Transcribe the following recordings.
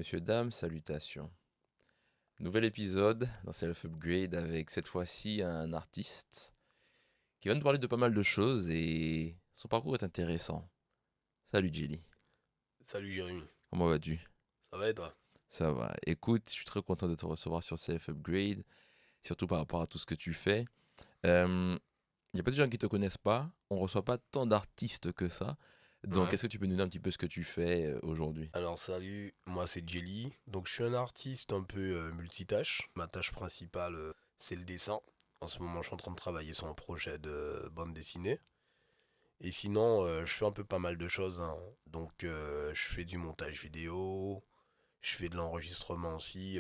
Messieurs, dames, salutations. Nouvel épisode dans Self Upgrade avec cette fois-ci un artiste qui va nous parler de pas mal de choses et son parcours est intéressant. Salut Jelly, Salut Jérémy, comment vas-tu? ça va et toi? Ça va. Écoute, je suis très content de te recevoir sur Self Upgrade, surtout par rapport à tout ce que tu fais. Il y a pas de gens qui te connaissent pas, on reçoit pas tant d'artistes que ça. Donc, Ouais. est-ce que tu peux nous dire un petit peu ce que tu fais aujourd'hui? Alors salut, moi c'est Jelly. Donc je suis un artiste un peu multitâche. Ma tâche principale c'est le dessin. En ce moment je suis en train de travailler sur un projet de bande dessinée. Et sinon je fais un peu pas mal de choses, hein. Donc je fais du montage vidéo, je fais de l'enregistrement aussi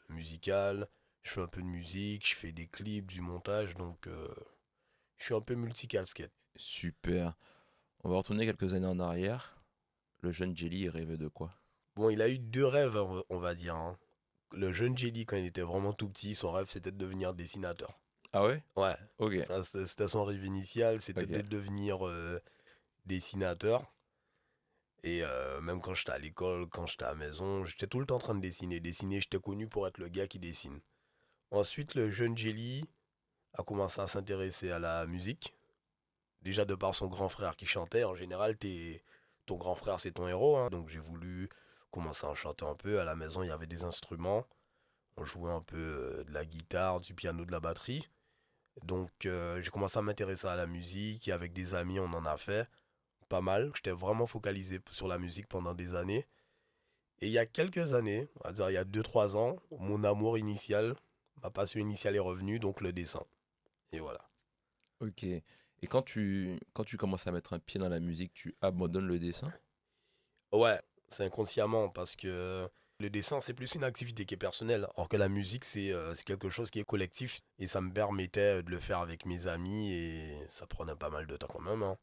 musical, je fais un peu de musique, je fais des clips, du montage. Donc je suis un peu multicasquette. Super. On va retourner quelques années en arrière. Le jeune Jelly il rêvait de quoi? Bon, il a eu deux rêves, on va dire, hein. Le jeune Jelly, quand il était vraiment tout petit, son rêve c'était de devenir dessinateur. Ah ouais? Ouais, Ok, ça c'était son rêve initial, c'était de ok. devenir dessinateur. Et même quand j'étais à l'école, quand j'étais à la maison, j'étais tout le temps en train de dessiner. Dessiner, j'étais connu pour être le gars qui dessine. Ensuite, le jeune Jelly a commencé à s'intéresser à la musique. Déjà de par son grand frère qui chantait. En général, ton grand frère c'est ton héros, hein. Donc j'ai voulu commencer à en chanter un peu. À la maison, il y avait des instruments. On jouait un peu de la guitare, du piano, de la batterie. Donc j'ai commencé à m'intéresser à la musique et avec des amis on en a fait pas mal. J'étais vraiment focalisé sur la musique pendant des années. Et il y a quelques années, on va dire il y a 2 3 ans, mon amour initial, ma passion initiale est revenue, donc le dessin. Et voilà. Ok. Et quand tu commences à mettre un pied dans la musique, tu abandonnes le dessin? Ouais, c'est inconsciemment parce que le dessin c'est plus une activité qui est personnelle, alors que la musique c'est quelque chose qui est collectif et ça me permettait de le faire avec mes amis et ça prenait pas mal de temps quand même, hein.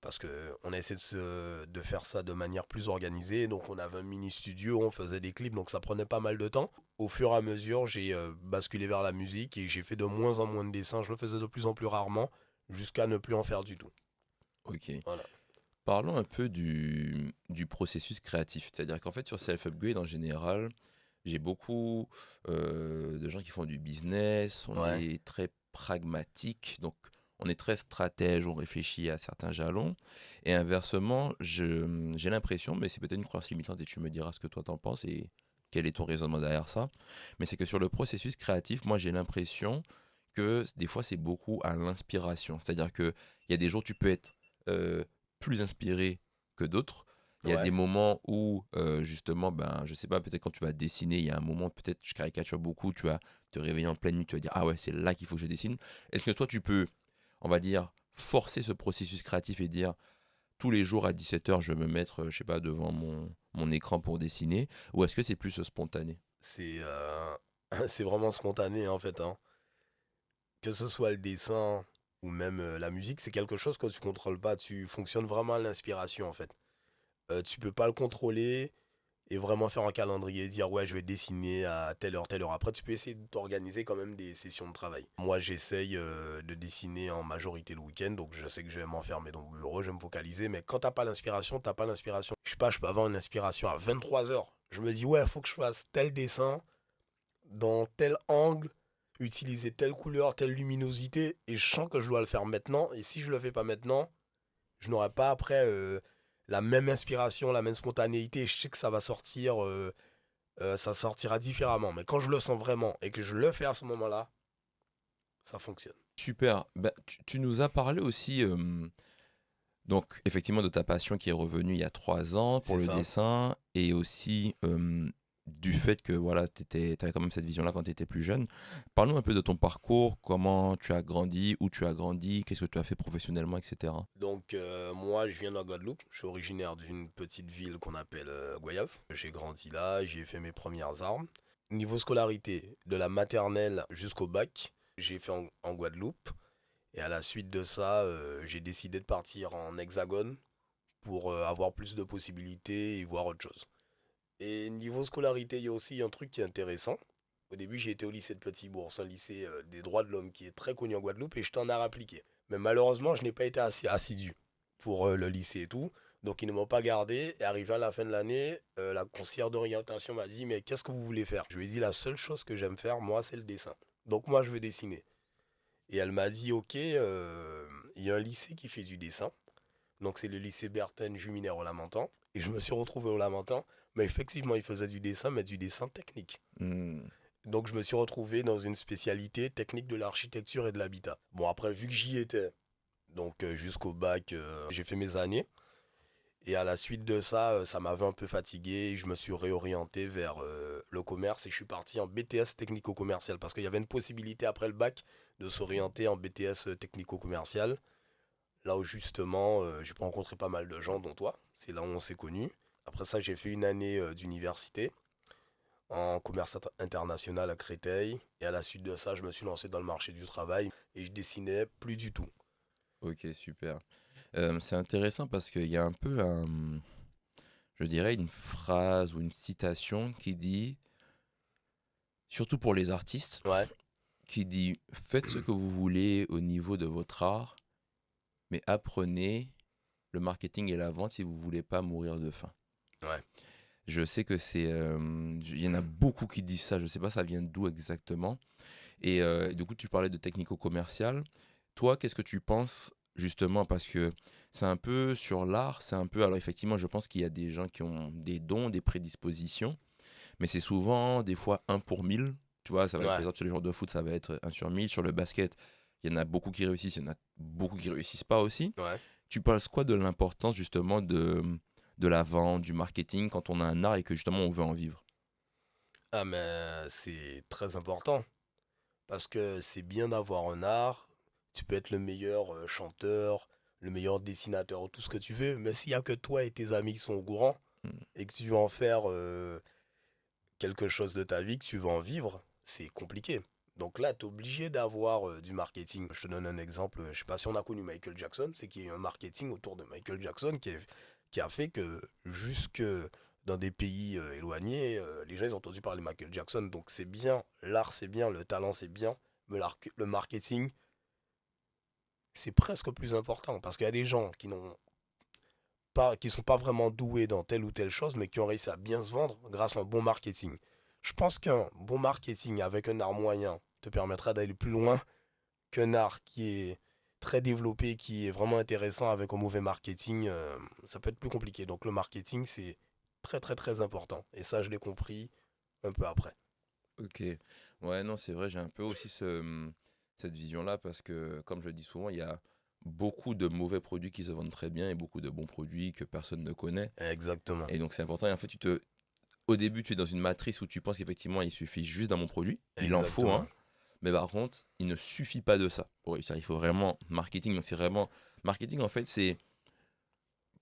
Parce que on a essayé de faire ça de manière plus organisée. Donc on avait un mini studio, on faisait des clips, donc ça prenait pas mal de temps. Au fur et à mesure, j'ai basculé vers la musique et j'ai fait de moins en moins de dessins. Je le faisais de plus en plus rarement, jusqu'à ne plus en faire du tout. Ok. Voilà. Parlons un peu du processus créatif. C'est-à-dire qu'en fait, sur Self-Upgrade, en général, j'ai beaucoup de gens qui font du business, on Ouais. est très pragmatique, donc on est très stratège, on réfléchit à certains jalons. Et inversement, j'ai l'impression, mais c'est peut-être une croyance limitante et tu me diras ce que toi t'en penses et quel est ton raisonnement derrière ça, mais c'est que sur le processus créatif, moi j'ai l'impression que des fois c'est beaucoup à l'inspiration. C'est-à-dire qu'il y a des jours tu peux être euh, plus inspiré que d'autres. Il y a des Ouais. moments où, justement, ben, je sais pas, peut-être quand tu vas dessiner, il y a un moment, peut-être, je caricature beaucoup, tu vas te réveiller en pleine nuit, tu vas dire, ah ouais, c'est là qu'il faut que je dessine. Est-ce que toi, tu peux, on va dire, forcer ce processus créatif et dire, tous les jours à 17 h je vais me mettre, je sais pas, devant mon écran pour dessiner, ou est-ce que c'est plus spontané? C'est c'est vraiment spontané en fait, hein. Que ce soit le dessin ou même la musique, c'est quelque chose que tu contrôles pas. Tu fonctionnes vraiment à l'inspiration en fait. Tu peux pas le contrôler et vraiment faire un calendrier et dire ouais je vais dessiner à telle heure, telle heure. Après tu peux essayer de t'organiser quand même des sessions de travail. Moi j'essaye de dessiner en majorité le week-end, donc je sais que je vais m'enfermer dans mon bureau, je vais me focaliser, mais quand t'as pas l'inspiration, t'as pas l'inspiration. Je sais pas, je peux avoir une inspiration à 23 h. Je me dis ouais faut que je fasse tel dessin dans tel angle, utiliser telle couleur, telle luminosité, et je sens que je dois le faire maintenant, et si je le fais pas maintenant, je n'aurai pas après la même inspiration, la même spontanéité, et je sais que ça va sortir, ça sortira différemment. Mais quand je le sens vraiment et que je le fais à ce moment-là, ça fonctionne. Super. Ben, tu nous as parlé aussi, donc, effectivement, de ta passion qui est revenue il y a 3 ans pour C'est le ça. dessin et aussi du fait que voilà, tu avais quand même cette vision-là quand tu étais plus jeune. Parle-nous un peu de ton parcours, comment tu as grandi, où tu as grandi, qu'est-ce que tu as fait professionnellement, etc. Donc moi je viens de la Guadeloupe, je suis originaire d'une petite ville qu'on appelle Goyave. J'ai grandi là, j'ai fait mes premières armes. Niveau scolarité, de la maternelle jusqu'au bac, j'ai fait en Guadeloupe. Et à la suite de ça, j'ai décidé de partir en Hexagone pour avoir plus de possibilités et voir autre chose. Et niveau scolarité, il y a aussi un truc qui est intéressant. Au début, j'ai été au lycée de Petit-Bourg, un lycée des droits de l'homme qui est très connu en Guadeloupe et j'étais en art appliqué. Mais malheureusement, je n'ai pas été assez assidu pour le lycée et tout. Donc ils ne m'ont pas gardé. Et arrivé à la fin de l'année, la conseillère d'orientation m'a dit, mais qu'est-ce que vous voulez faire? Je lui ai dit, la seule chose que j'aime faire, moi, c'est le dessin. Donc moi, je veux dessiner. Et elle m'a dit, ok, il y a un lycée qui fait du dessin. Donc c'est le lycée Berthène Juminaire au Lamentin. Et je me suis retrouvé au Lamentin. Mais effectivement, il faisait du dessin, mais du dessin technique. Hmm. Donc je me suis retrouvé dans une spécialité technique de l'architecture et de l'habitat. Bon, après, vu que j'y étais, donc jusqu'au bac, j'ai fait mes années. Et à la suite de ça, ça m'avait un peu fatigué. Je me suis réorienté vers le commerce et je suis parti en BTS technico-commercial parce qu'il y avait une possibilité après le bac de s'orienter en BTS technico-commercial. Là où justement, j'ai rencontré pas mal de gens, dont toi. C'est là où on s'est connus. Après ça, j'ai fait une année d'université en commerce international à Créteil. Et à la suite de ça, je me suis lancé dans le marché du travail et je dessinais plus du tout. Ok, super. C'est intéressant parce qu'il y a un peu je dirais, une phrase ou une citation qui dit, surtout pour les artistes, Ouais, qui dit faites ce que vous voulez au niveau de votre art, mais apprenez le marketing et la vente si vous voulez pas mourir de faim. ouais. Je sais que il y en a beaucoup qui disent ça, je sais pas ça vient d'où exactement. Et du coup, tu parlais de technico-commercial. Toi, qu'est-ce que tu penses justement parce que c'est un peu sur l'art, c'est un peu alors effectivement, je pense qu'il y a des gens qui ont des dons, des prédispositions, mais c'est souvent des fois un pour 1000. Tu vois, ça va être par Ouais. exemple sur les joueurs de foot, ça va être un sur 1000. Sur le basket, il y en a beaucoup qui réussissent, il y en a beaucoup qui réussissent pas aussi. Ouais. Tu penses quoi de l'importance justement de la vente, du marketing quand on a un art et que justement on veut en vivre? Ah, mais c'est très important. Parce que c'est bien d'avoir un art. Tu peux être le meilleur chanteur, le meilleur dessinateur, tout ce que tu veux. Mais s'il n'y a que toi et tes amis qui sont au courant Hmm. et que tu veux en faire quelque chose de ta vie, que tu veux en vivre, c'est compliqué. Donc là, tu es obligé d'avoir du marketing. Je te donne un exemple. Je sais pas si on a connu Michael Jackson. C'est qu'il y a eu un marketing autour de Michael Jackson qui a fait que jusque dans des pays éloignés, les gens ils ont entendu parler de Michael Jackson. Donc c'est bien, l'art c'est bien, le talent c'est bien, mais le marketing c'est presque plus important parce qu'il y a des gens qui sont pas vraiment doués dans telle ou telle chose, mais qui ont réussi à bien se vendre grâce à un bon marketing. Je pense qu'un bon marketing avec un art moyen te permettra d'aller plus loin qu'un art qui est très développé, qui est vraiment intéressant avec un mauvais marketing. Ça peut être plus compliqué. Donc le marketing, c'est très très très important. Et ça, je l'ai compris un peu après. Ok. Ouais, non, c'est vrai, j'ai un peu aussi cette vision-là parce que, comme je le dis souvent, il y a beaucoup de mauvais produits qui se vendent très bien et beaucoup de bons produits que personne ne connaît. Exactement. Et donc, c'est important. Et en fait, au début, tu es dans une matrice où tu penses qu'effectivement, il suffit juste d'un bon produit. Il en faut Exactement. un. Mais par contre, il ne suffit pas de ça pour réussir. Il faut vraiment marketing. Donc, c'est vraiment. Marketing, en fait, c'est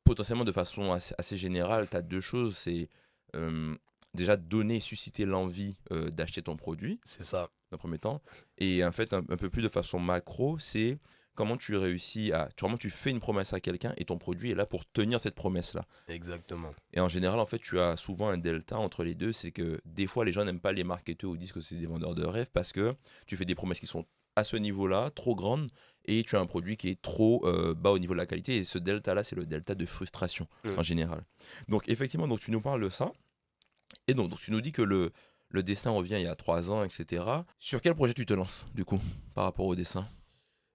potentiellement de façon assez générale. Tu as deux choses. C'est euh, déjà donner, susciter l'envie d'acheter ton produit C'est ça. dans un premier temps. Et en fait, un peu plus de façon macro, c'est comment tu réussis comment tu fais une promesse à quelqu'un et ton produit est là pour tenir cette promesse-là. Exactement. Et en général, en fait, tu as souvent un delta entre les deux. C'est que des fois, les gens n'aiment pas les marketeurs ou disent que c'est des vendeurs de rêve parce que tu fais des promesses qui sont à ce niveau-là, trop grandes, et tu as un produit qui est trop bas au niveau de la qualité. Et ce delta-là, c'est le delta de frustration Mm. en général. Donc, effectivement, donc, tu nous parles de ça. Et donc tu nous dis que le dessin revient il y a 3 ans, etc. Sur quel projet tu te lances, du coup, par rapport au dessin?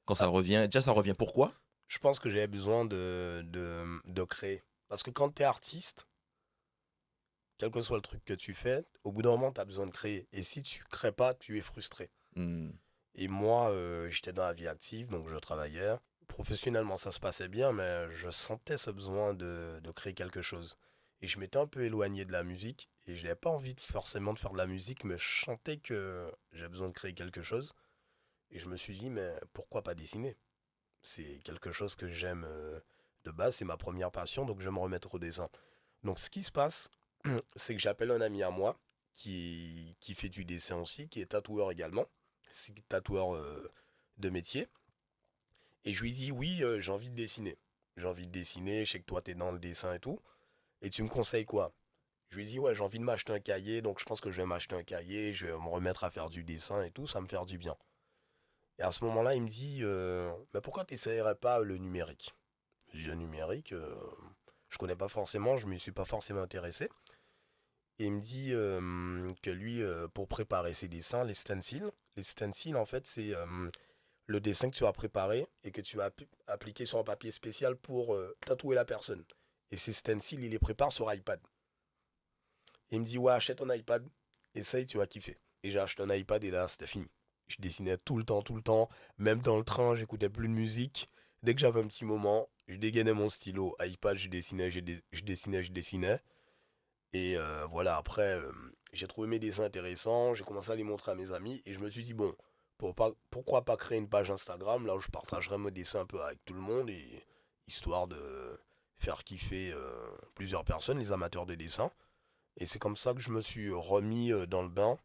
Quand ça Ah, revient, déjà ça revient pourquoi? je pense que j'avais besoin de créer. Parce que quand tu es artiste, quel que soit le truc que tu fais, au bout d'un moment, tu as besoin de créer. Et si tu crées pas, tu es frustré. Hmm. Et moi, j'étais dans la vie active, donc je travaillais. Professionnellement, ça se passait bien, mais je sentais ce besoin de créer quelque chose. Et je m'étais un peu éloigné de la musique, et je n'avais pas envie forcément de faire de la musique, mais je sentais que j'avais besoin de créer quelque chose. Et je me suis dit, mais pourquoi pas dessiner? C'est quelque chose que j'aime de base, c'est ma première passion, donc je vais me remettre au dessin. Donc ce qui se passe, c'est que j'appelle un ami à moi qui fait du dessin aussi, qui est tatoueur également. C'est tatoueur de métier. Et je lui dis, oui, j'ai envie de dessiner. J'ai envie de dessiner, je sais que toi, tu es dans le dessin et tout. Et tu me conseilles quoi? Je lui dis, ouais, j'ai envie de m'acheter un cahier, donc je pense que je vais m'acheter un cahier, je vais me remettre à faire du dessin et tout, ça va me faire du bien. Et à ce moment-là, il me dit, mais pourquoi tu n'essayerais pas le numérique? Je dis, le numérique, Je connais pas forcément, je me suis pas forcément intéressé. Et il me dit que lui, pour préparer ses dessins, les stencils, en fait, c'est le dessin que tu vas préparer et que tu vas appliquer sur un papier spécial pour tatouer la personne. Et ces stencils, il les prépare sur iPad. Et il me dit, ouais, achète un iPad, essaye, tu vas kiffer. Et j'ai acheté un iPad et là, c'était fini. Je dessinais tout le temps. Même dans le train, j'écoutais plus de musique. Dès que j'avais un petit moment, je dégainais mon stylo, iPad, je dessinais. Et voilà, après, j'ai trouvé mes dessins intéressants, j'ai commencé à les montrer à mes amis et je me suis dit, bon, pourquoi pas créer une page Instagram là où je partagerai mes dessins un peu avec tout le monde, et histoire de faire kiffer plusieurs personnes, les amateurs de dessin. Et c'est comme ça que je me suis remis dans le bain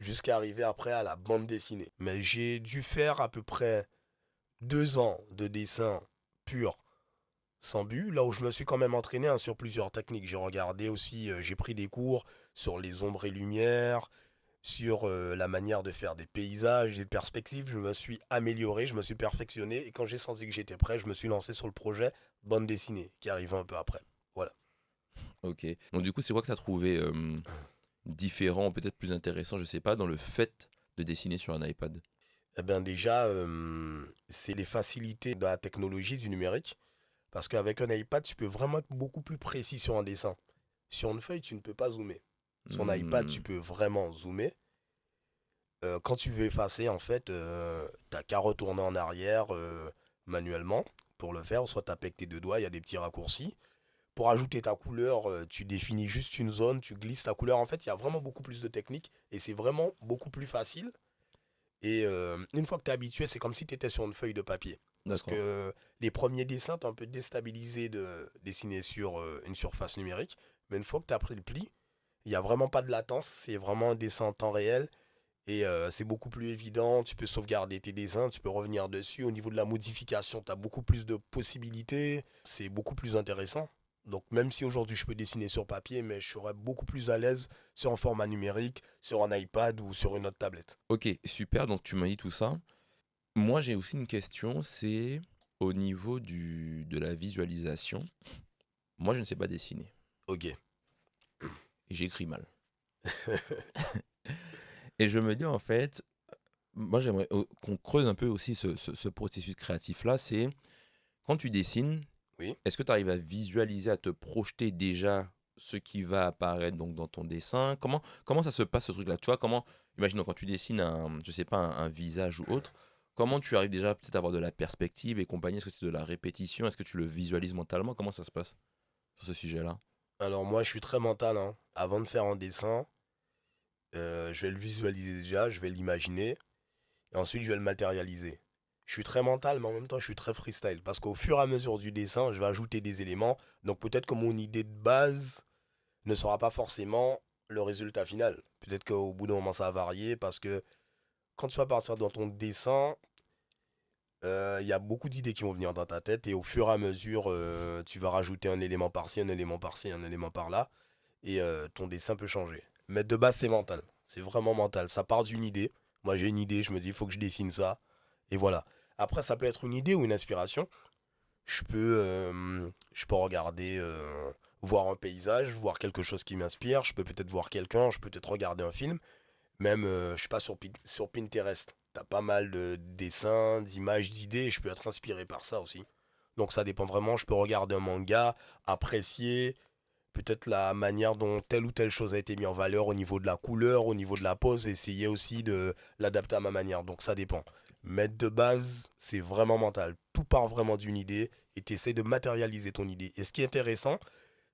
jusqu'à arriver après à la bande dessinée. Mais j'ai dû faire à peu près 2 ans de dessin pur sans but, là où je me suis quand même entraîné hein, sur plusieurs techniques. J'ai regardé aussi, j'ai pris des cours sur les ombres et lumières, sur la manière de faire des paysages, des perspectives. Je me suis amélioré, je me suis perfectionné, et quand j'ai senti que j'étais prêt, je me suis lancé sur le projet bande dessinée, qui arrivait un peu après. Voilà. Ok. Donc du coup, c'est quoi que tu as trouvé différent, peut-être plus intéressant, je sais pas, dans le fait de dessiner sur un iPad? Eh bien déjà, c'est les facilités de la technologie du numérique, parce qu'avec un iPad, tu peux vraiment être beaucoup plus précis sur un dessin. Sur une feuille, tu ne peux pas zoomer. Sur un iPad, tu Hmm. peux vraiment zoomer. Quand tu veux effacer, en fait, t'as qu'à retourner en arrière manuellement pour le faire. Soit taper avec tes deux doigts, il y a des petits raccourcis. Pour ajouter ta couleur, tu définis juste une zone, tu glisses ta couleur. En fait, il y a vraiment beaucoup plus de techniques et c'est vraiment beaucoup plus facile. Et une fois que tu es habitué, c'est comme si tu étais sur une feuille de papier. Parce D'accord. que les premiers dessins, t'es un peu déstabilisé de dessiner sur une surface numérique. Mais une fois que tu as pris le pli, il n'y a vraiment pas de latence. C'est vraiment un dessin en temps réel. Et c'est beaucoup plus évident, tu peux sauvegarder tes dessins, tu peux revenir dessus. Au niveau de la modification, tu as beaucoup plus de possibilités, c'est beaucoup plus intéressant. Donc même si aujourd'hui je peux dessiner sur papier, mais je serais beaucoup plus à l'aise sur un format numérique, sur un iPad ou sur une autre tablette. Ok, super, donc tu m'as dit tout ça. Moi, j'ai aussi une question, c'est au niveau de la visualisation. Moi, je ne sais pas dessiner Ok. et j'écris mal. Et je me dis en fait, moi j'aimerais qu'on creuse un peu aussi ce processus créatif-là, c'est quand tu dessines, Oui. est-ce que tu arrives à visualiser, à te projeter déjà ce qui va apparaître donc dans ton dessin? Comment ça se passe ce truc-là? Tu vois, imaginons quand tu dessines je sais pas, un visage ou autre, comment tu arrives déjà peut-être à avoir de la perspective et compagnie? Est-ce que c'est de la répétition? Est-ce que tu le visualises mentalement? Comment ça se passe sur ce sujet-là? Alors moi je suis très mental, hein. Avant de faire un dessin, je vais le visualiser déjà, je vais l'imaginer, et ensuite je vais le matérialiser. Je suis très mental, mais en même temps je suis très freestyle. Parce qu'au fur et à mesure du dessin, je vais ajouter des éléments. Donc peut-être que mon idée de base ne sera pas forcément le résultat final. Peut-être qu'au bout d'un moment ça va varier, parce que quand tu vas partir dans ton dessin, il y a beaucoup d'idées qui vont venir dans ta tête, et au fur et à mesure, tu vas rajouter un élément par-ci, un élément par-ci, un élément par-là, et ton dessin peut changer. Mais de base, c'est mental. C'est vraiment mental. Ça part d'une idée. Moi, j'ai une idée, je me dis, il faut que je dessine ça. Et voilà. Après, ça peut être une idée ou une inspiration. Je peux regarder, voir un paysage, voir quelque chose qui m'inspire. Je peux peut-être voir quelqu'un, je peux peut-être regarder un film. Même, je sais pas, sur Pinterest. T'as pas mal de dessins, d'images, d'idées, et je peux être inspiré par ça aussi. Donc ça dépend vraiment. Je peux regarder un manga, apprécier peut-être la manière dont telle ou telle chose a été mise en valeur au niveau de la couleur, au niveau de la pose, et essayer aussi de l'adapter à ma manière. Donc ça dépend. Mais de base, c'est vraiment mental. Tout part vraiment d'une idée, et tu essaies de matérialiser ton idée. Et ce qui est intéressant,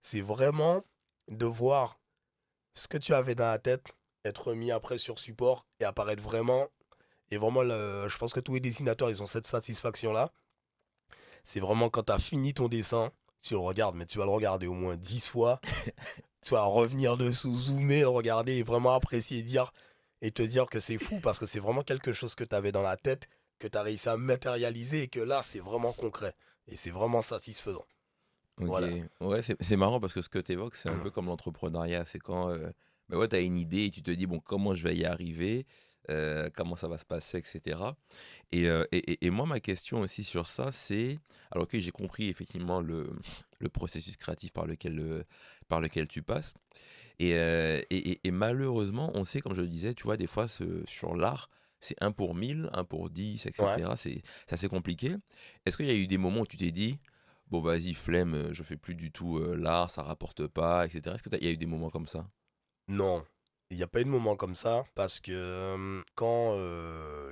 c'est vraiment de voir ce que tu avais dans la tête être mis après sur support et apparaître vraiment. Et vraiment, je pense que tous les dessinateurs, ils ont cette satisfaction-là. C'est vraiment quand tu as fini ton dessin, tu le regardes, mais tu vas le regarder au moins 10 fois. Tu vas revenir dessous, zoomer, le regarder et vraiment apprécier et te dire que c'est fou, parce que c'est vraiment quelque chose que tu avais dans la tête, que tu as réussi à matérialiser, et que là, c'est vraiment concret. Et c'est vraiment satisfaisant. Ok, Voilà. ouais, c'est marrant parce que ce que tu évoques, c'est un peu comme l'entrepreneuriat. C'est quand bah ouais, tu as une idée et tu te dis, bon, comment je vais y arriver? comment ça va se passer, etc. Et moi, ma question aussi sur ça, c'est, alors ok, j'ai compris effectivement le processus créatif par lequel tu passes. Et malheureusement, on sait, comme je le disais, tu vois, des fois, sur l'art, c'est un pour 1000, un pour 10, Ouais. etc. C'est assez compliqué. Est-ce qu'il y a eu des moments où tu t'es dit, bon, vas-y, flemme, je fais plus du tout l'art, ça rapporte pas, etc. Est-ce qu'il y a eu des moments comme ça? Non, il n'y a pas eu de moment comme ça parce que quand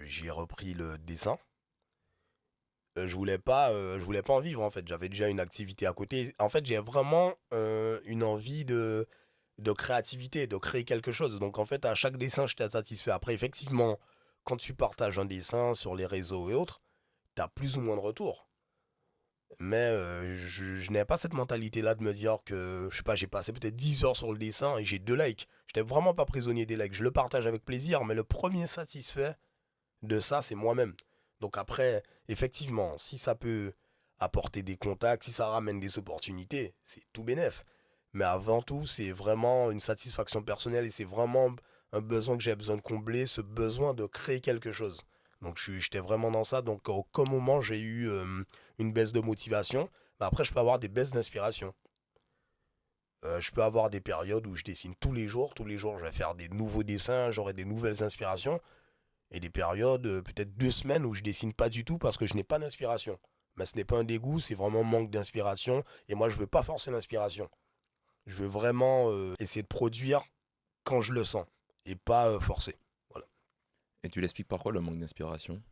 j'ai repris le dessin, je voulais pas en vivre en fait. J'avais déjà une activité à côté. En fait, j'ai vraiment une envie de créativité, de créer quelque chose. Donc en fait, à chaque dessin, j'étais satisfait. Après, effectivement, quand tu partages un dessin sur les réseaux et autres, tu as plus ou moins de retours. Mais je n'avais pas cette mentalité-là de me dire que, je sais pas, j'ai passé peut-être 10 heures sur le dessin et j'ai 2 likes. J'étais vraiment pas prisonnier des likes. Je le partage avec plaisir, mais le premier satisfait de ça, c'est moi-même. Donc après, effectivement, si ça peut apporter des contacts, si ça ramène des opportunités, c'est tout bénef. Mais avant tout, c'est vraiment une satisfaction personnelle et c'est vraiment un besoin que j'ai besoin de combler, ce besoin de créer quelque chose. Donc j'étais vraiment dans ça. Donc au aucun moment j'ai eu une baisse de motivation. Mais après, je peux avoir des baisses d'inspiration. Je peux avoir des périodes où je dessine tous les jours. Tous les jours, je vais faire des nouveaux dessins, j'aurai des nouvelles inspirations. Et des périodes, peut-être 2 semaines où je dessine pas du tout parce que je n'ai pas d'inspiration. Mais ce n'est pas un dégoût, c'est vraiment un manque d'inspiration. Et moi, je veux pas forcer l'inspiration. Je veux vraiment essayer de produire quand je le sens et pas forcer. Voilà. Et tu l'expliques par quoi le manque d'inspiration?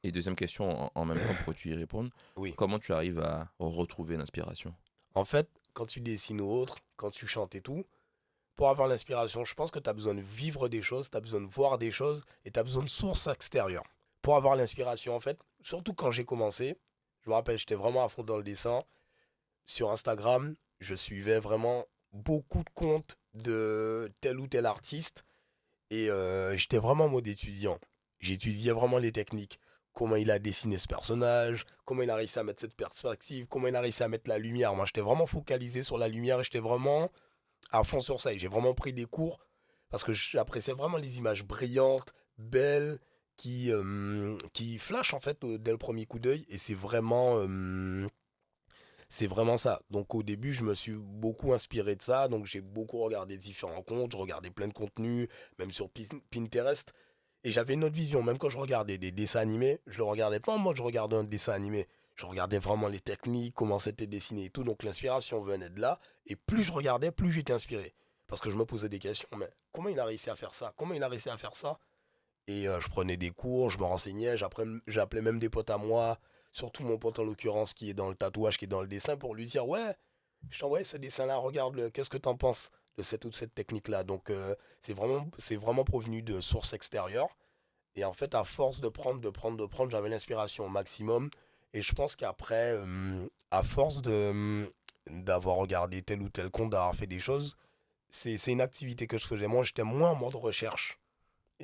Et deuxième question en même temps pour que tu y répondes, Oui. comment tu arrives à retrouver l'inspiration? En fait, quand tu dessines ou autre, quand tu chantes et tout, pour avoir l'inspiration, je pense que tu as besoin de vivre des choses, tu as besoin de voir des choses et tu as besoin de sources extérieures. Pour avoir l'inspiration, en fait, surtout quand j'ai commencé, je me rappelle, j'étais vraiment à fond dans le dessin. Sur Instagram, je suivais vraiment beaucoup de comptes de tel ou tel artiste et j'étais vraiment en mode étudiant. J'étudiais vraiment les techniques. Comment il a dessiné ce personnage, comment il a réussi à mettre cette perspective, comment il a réussi à mettre la lumière. Moi, j'étais vraiment focalisé sur la lumière et j'étais vraiment à fond sur ça. Et j'ai vraiment pris des cours parce que j'appréciais vraiment les images brillantes, belles, qui flashent en fait dès le premier coup d'œil. Et c'est vraiment ça. Donc au début, je me suis beaucoup inspiré de ça. Donc j'ai beaucoup regardé différents comptes, je regardais plein de contenus, même sur Pinterest. Et j'avais une autre vision. Même quand je regardais des dessins animés, je le regardais pas en mode je regardais un dessin animé. Je regardais vraiment les techniques, comment c'était dessiné et tout. Donc l'inspiration venait de là. Et plus je regardais, plus j'étais inspiré. Parce que je me posais des questions. Mais comment il a réussi à faire ça? Comment il a réussi à faire ça? Et je prenais des cours, je me renseignais, j'appelais même des potes à moi, surtout mon pote en l'occurrence qui est dans le tatouage, qui est dans le dessin, pour lui dire ouais, je t'envoie ce dessin-là, regarde-le, qu'est-ce que t'en penses de cette ou de cette technique-là. Donc c'est vraiment provenu de sources extérieures. Et en fait, à force de prendre, j'avais l'inspiration au maximum. Et je pense qu'après, à force d'avoir regardé tel ou tel compte, d'avoir fait des choses, c'est une activité que je faisais. Moi, j'étais moins en mode recherche.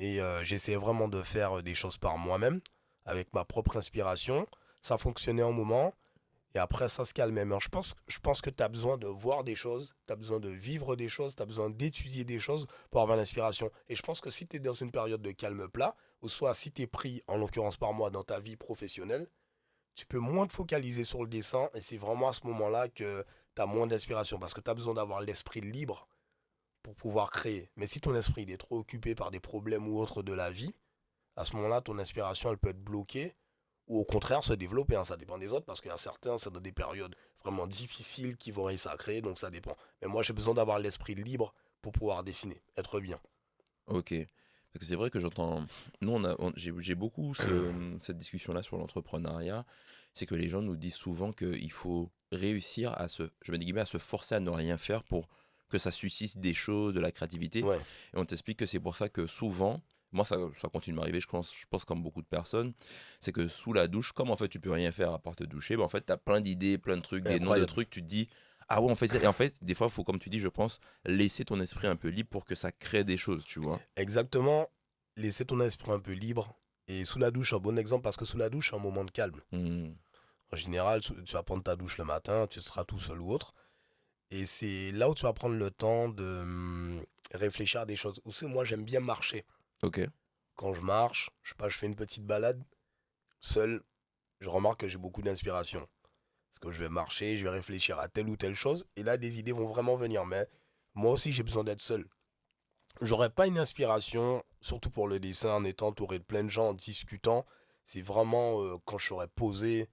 Et j'essayais vraiment de faire des choses par moi-même, avec ma propre inspiration. Ça fonctionnait un moment, et après ça se calmait. Mais je pense que tu as besoin de voir des choses, tu as besoin de vivre des choses, tu as besoin d'étudier des choses pour avoir l'inspiration. Et je pense que si tu es dans une période de calme plat, ou soit si tu es pris, en l'occurrence par moi, dans ta vie professionnelle, tu peux moins te focaliser sur le dessin, et c'est vraiment à ce moment-là que tu as moins d'inspiration, parce que tu as besoin d'avoir l'esprit libre pour pouvoir créer. Mais si ton esprit il est trop occupé par des problèmes ou autres de la vie, à ce moment-là, ton inspiration, elle peut être bloquée ou au contraire se développer. Hein. Ça dépend des autres parce qu'il y a certains, c'est dans des périodes vraiment difficiles qui vont réussir à créer, donc ça dépend. Mais moi, j'ai besoin d'avoir l'esprit libre pour pouvoir dessiner, être bien. Ok. Parce que c'est vrai que j'entends. Nous, j'ai beaucoup cette discussion-là sur l'entrepreneuriat. C'est que les gens nous disent souvent qu'il faut réussir je mets des guillemets, à se forcer à ne rien faire pour que ça suscite des choses, de la créativité. Ouais, Et on t'explique que c'est pour ça que souvent, moi ça continue de m'arriver, je pense comme beaucoup de personnes, c'est que sous la douche, comme en fait tu peux rien faire à part te doucher, ben en fait tu as plein d'idées, plein de trucs, des noms de incroyable. trucs, tu te dis, ah ouais, on fait ça. Et en fait, des fois, il faut, comme tu dis, je pense, laisser ton esprit un peu libre pour que ça crée des choses, tu vois. Exactement, laisser ton esprit un peu libre. Et sous la douche, un bon exemple parce que sous la douche, c'est un moment de calme. Hmm. En général, tu vas prendre ta douche le matin, tu seras tout seul ou autre. Et c'est là où tu vas prendre le temps de réfléchir à des choses. Aussi, moi, j'aime bien marcher. Ok. quand je marche, je sais pas, je fais une petite balade, seul, je remarque que j'ai beaucoup d'inspiration. Parce que je vais marcher, je vais réfléchir à telle ou telle chose, et là, des idées vont vraiment venir. Mais moi aussi, j'ai besoin d'être seul. J'aurais pas une inspiration, surtout pour le dessin, en étant entouré de plein de gens, en discutant. C'est vraiment quand je serais posé,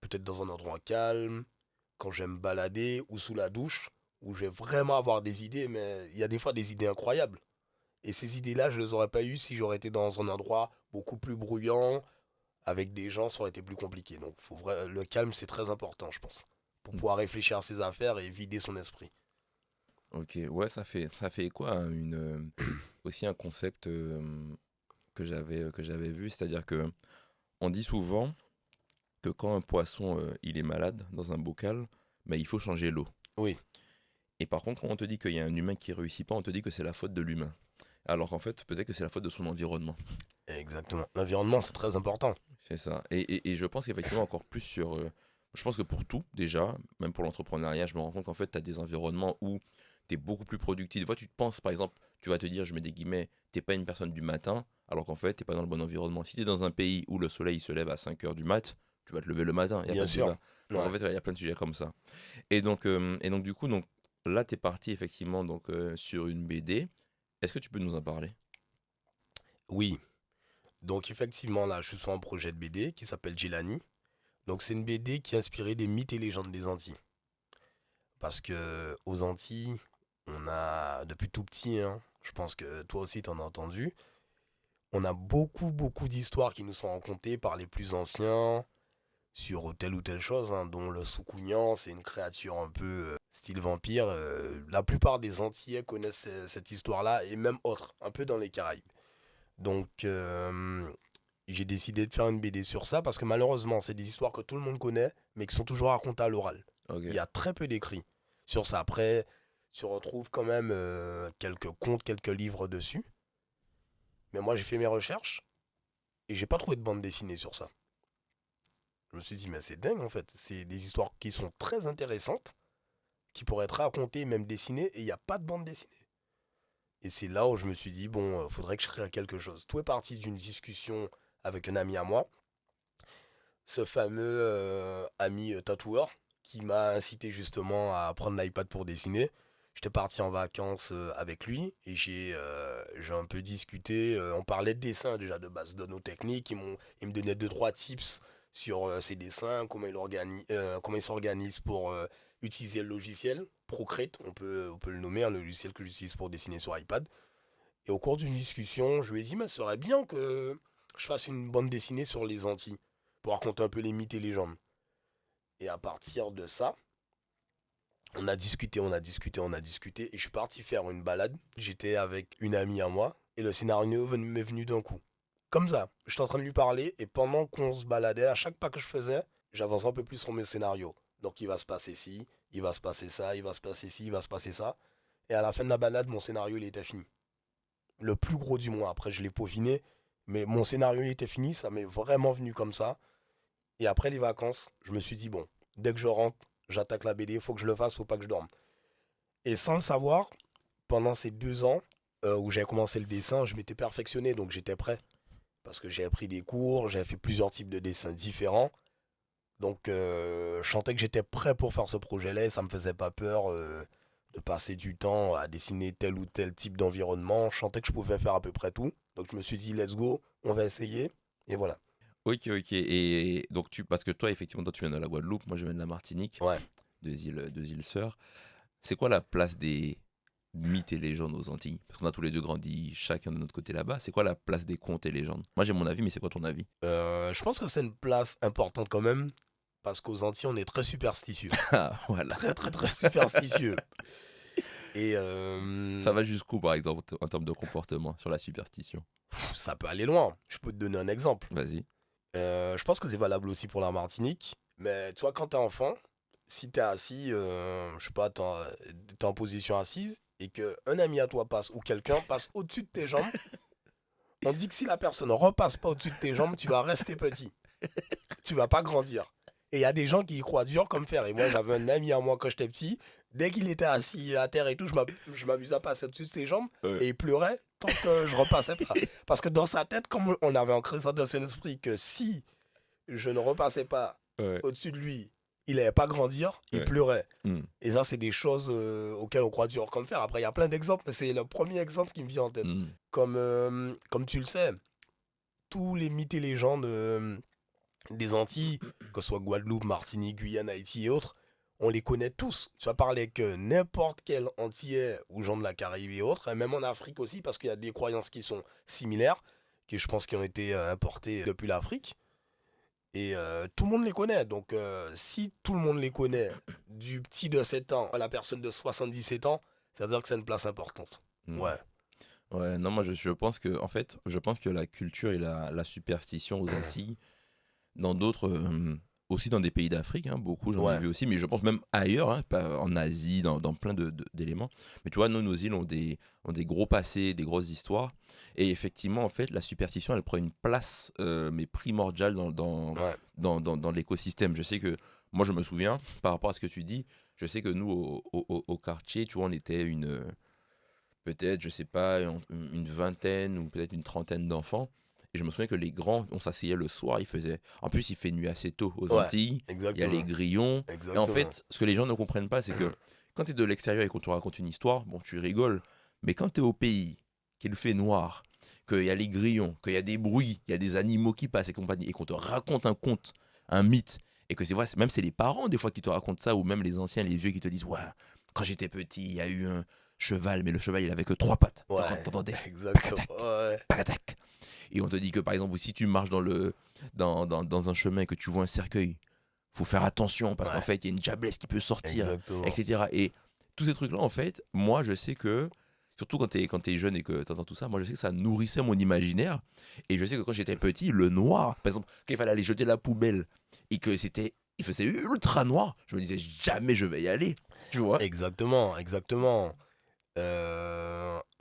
peut-être dans un endroit calme, quand je vais me balader ou sous la douche, où je vais vraiment avoir des idées, mais il y a des fois des idées incroyables. Et ces idées-là, je les aurais pas eues si j'aurais été dans un endroit beaucoup plus bruyant, avec des gens, ça aurait été plus compliqué. Donc le calme, c'est très important, je pense, pour pouvoir réfléchir à ses affaires et vider son esprit. Ok, ouais, ça fait quoi aussi un concept que j'avais vu, c'est-à-dire que on dit souvent que quand un poisson il est malade dans un bocal, bah, il faut changer l'eau. Oui, Et par contre, quand on te dit qu'il y a un humain qui réussit pas, on te dit que c'est la faute de l'humain. Alors qu'en fait, peut-être que c'est la faute de son environnement. exactement. L'environnement, c'est très important. C'est ça. Et je pense qu'effectivement, encore plus sur. Je pense que pour tout, déjà, même pour l'entrepreneuriat, je me rends compte qu'en fait, tu as des environnements où tu es beaucoup plus productif. Des fois, tu te penses, par exemple, tu vas te dire, je mets des guillemets, t'es pas une personne du matin, alors qu'en fait, t'es pas dans le bon environnement. Si tu es dans un pays où le soleil se lève à 5 heures du mat, tu vas te lever le matin, il n'y a Bien pas de sûr. débat. Donc en Ouais. fait, il y a plein de sujets comme ça. Et donc du coup, donc, là, tu es parti effectivement donc, sur une BD. Est-ce que tu peux nous en parler? Oui. Donc effectivement, là, je suis sur un projet de BD qui s'appelle Gilani. Donc c'est une BD qui est inspirée des mythes et légendes des Antilles. Parce que aux Antilles, on a, depuis tout petit, hein, je pense que toi aussi t'en as entendu, on a beaucoup, beaucoup d'histoires qui nous sont racontées par les plus anciens sur telle ou telle chose, hein, dont le Soukounian, c'est une créature un peu style vampire. La plupart des Antillais connaissent cette histoire-là, et même autres, un peu dans les Caraïbes. Donc, j'ai décidé de faire une BD sur ça, parce que malheureusement, c'est des histoires que tout le monde connaît, mais qui sont toujours racontées à l'oral. Ok. Il y a très peu d'écrits sur ça. Après, tu retrouves quand même quelques contes, quelques livres dessus. Mais moi, j'ai fait mes recherches, et j'ai pas trouvé de bande dessinée sur ça. Je me suis dit, mais c'est dingue en fait. C'est des histoires qui sont très intéressantes, qui pourraient être racontées, même dessinées, et il n'y a pas de bande dessinée. Et c'est là où je me suis dit, bon, faudrait que je crée quelque chose. Tout est parti d'une discussion avec un ami à moi, ce fameux ami tatoueur, qui m'a incité justement à prendre l'iPad pour dessiner. J'étais parti en vacances avec lui et j'ai un peu discuté. On parlait de dessin déjà de base, de nos techniques. Il me donnait deux trois tips sur ses dessins, comment il s'organise pour utiliser le logiciel Procreate, on peut le nommer, un logiciel que j'utilise pour dessiner sur iPad. Et au cours d'une discussion, je lui ai dit, mais ce serait bien que je fasse une bande dessinée sur les Antilles pour raconter un peu les mythes et légendes. Et à partir de ça, on a discuté, on a discuté, on a discuté, et je suis parti faire une balade. J'étais avec une amie à moi, et le scénario m'est venu d'un coup. Comme ça, j'étais en train de lui parler, et pendant qu'on se baladait, à chaque pas que je faisais, j'avançais un peu plus sur mes scénarios. Donc il va se passer ci, il va se passer ça, il va se passer ci, il va se passer ça. Et à la fin de la balade, mon scénario, il était fini. Le plus gros du mois, après je l'ai peaufiné, mais mon scénario, il était fini, ça m'est vraiment venu comme ça. Et après les vacances, je me suis dit, bon, dès que je rentre, j'attaque la BD, faut que je le fasse, faut pas que je dorme. Et sans le savoir, pendant ces 2 ans où j'avais commencé le dessin, je m'étais perfectionné, donc j'étais prêt. Parce que j'avais pris des cours, j'avais fait plusieurs types de dessins différents. Donc je sentais que j'étais prêt pour faire ce projet-là et ça me faisait pas peur de passer du temps à dessiner tel ou tel type d'environnement. Je sentais que je pouvais faire à peu près tout. Donc je me suis dit, let's go, on va essayer. Et voilà. Ok, ok. Et donc, parce que toi, effectivement, toi, tu viens de la Guadeloupe, moi, je viens de la Martinique, Ouais. deux îles sœurs. C'est quoi la place des mythes et légendes aux Antilles? Parce qu'on a tous les deux grandi chacun de notre côté là-bas. C'est quoi la place des contes et légendes? Moi, j'ai mon avis, mais c'est quoi ton avis? Je pense que c'est une place importante quand même. Parce qu'aux Antilles, on est très superstitieux. Ah, voilà. Très, très, très superstitieux. Et Ça va jusqu'où, par exemple, en termes de comportement sur la superstition? ça peut aller loin. Je peux te donner un exemple. Vas-y. Je pense que c'est valable aussi pour la Martinique. Mais tu vois, quand t'es enfant, si t'es assis, je sais pas, t'es en position assise et qu'un ami à toi passe ou quelqu'un passe au-dessus de tes jambes, on dit que si la personne repasse pas au-dessus de tes jambes, tu vas rester petit. Tu vas pas grandir. Et il y a des gens qui y croient dur comme fer. Et moi, j'avais un ami à moi quand j'étais petit. Dès qu'il était assis à terre et tout, je m'amusais à passer au-dessus de ses jambes Ouais. et il pleurait tant que je repassais pas. Parce que dans sa tête, comme on avait ancré ça dans son esprit, que si je ne repassais pas Ouais. au-dessus de lui, il n'allait pas grandir, il Ouais. pleurait. Hmm. Et ça, c'est des choses auxquelles on croit dur comme fer. Après, il y a plein d'exemples, mais c'est le premier exemple qui me vient en tête. Hmm. Comme tu le sais, tous les mythes et légendes des Antilles, que ce soit Guadeloupe, Martinique, Guyane, Haïti et autres, on les connaît tous. Tu vas parler avec n'importe quel Antillais ou gens de la Caraïbe et autres, et même en Afrique aussi, parce qu'il y a des croyances qui sont similaires, qui je pense qui ont été importées depuis l'Afrique. Et tout le monde les connaît. Donc si tout le monde les connaît, du petit de 7 ans à la personne de 77 ans, c'est-à-dire que c'est une place importante. Hmm. Ouais. Ouais, non, moi je pense que, en fait, je pense que la culture et la superstition aux Antilles, dans d'autres, aussi dans des pays d'Afrique, hein, beaucoup, j'en ai Ouais. vu aussi, mais je pense même ailleurs, hein, pas en Asie, dans plein d'éléments. Mais tu vois, nous, nos îles ont des gros passés, des grosses histoires. Et effectivement, en fait, la superstition, elle prend une place, mais primordiale Ouais. dans l'écosystème. Je sais que, moi, je me souviens, par rapport à ce que tu dis, je sais que nous, au quartier, tu vois, on était peut-être, je sais pas, une vingtaine ou peut-être une trentaine d'enfants. Et je me souviens que les grands, on s'asseyait le soir, il faisait. En plus, il fait nuit assez tôt aux Ouais. Antilles, il y a les Exactement. grillons. Et en Exactement. fait, ce que les gens ne comprennent pas, c'est que quand tu es de l'extérieur et qu'on te raconte une histoire, bon, tu rigoles. Mais quand tu es au pays, qu'il fait noir, qu'il y a les grillons, qu'il y a des bruits, il y a des animaux qui passent et compagnie, et qu'on te raconte un conte, un mythe, et que c'est vrai, même c'est les parents des fois qui te racontent ça, ou même les anciens, les vieux qui te disent, ouais, quand j'étais petit, il y a eu un cheval, mais le cheval, il avait que trois pattes. Ouais. T'entendais? Exactement. Pacatac, Ouais. pacatac. Et on te dit que par exemple, si tu marches dans un chemin et que tu vois un cercueil, faut faire attention parce qu'en Ouais. fait, il y a une diablesse qui peut sortir, Exactement. etc. Et tous ces trucs-là, en fait, moi, je sais que, surtout quand t'es jeune et que t'entends tout ça, moi, je sais que ça nourrissait mon imaginaire. Et je sais que quand j'étais petit, le noir, par exemple, quand il fallait aller jeter la poubelle et que il faisait ultra noir, je me disais jamais je vais y aller, tu vois. Exactement. Exactement.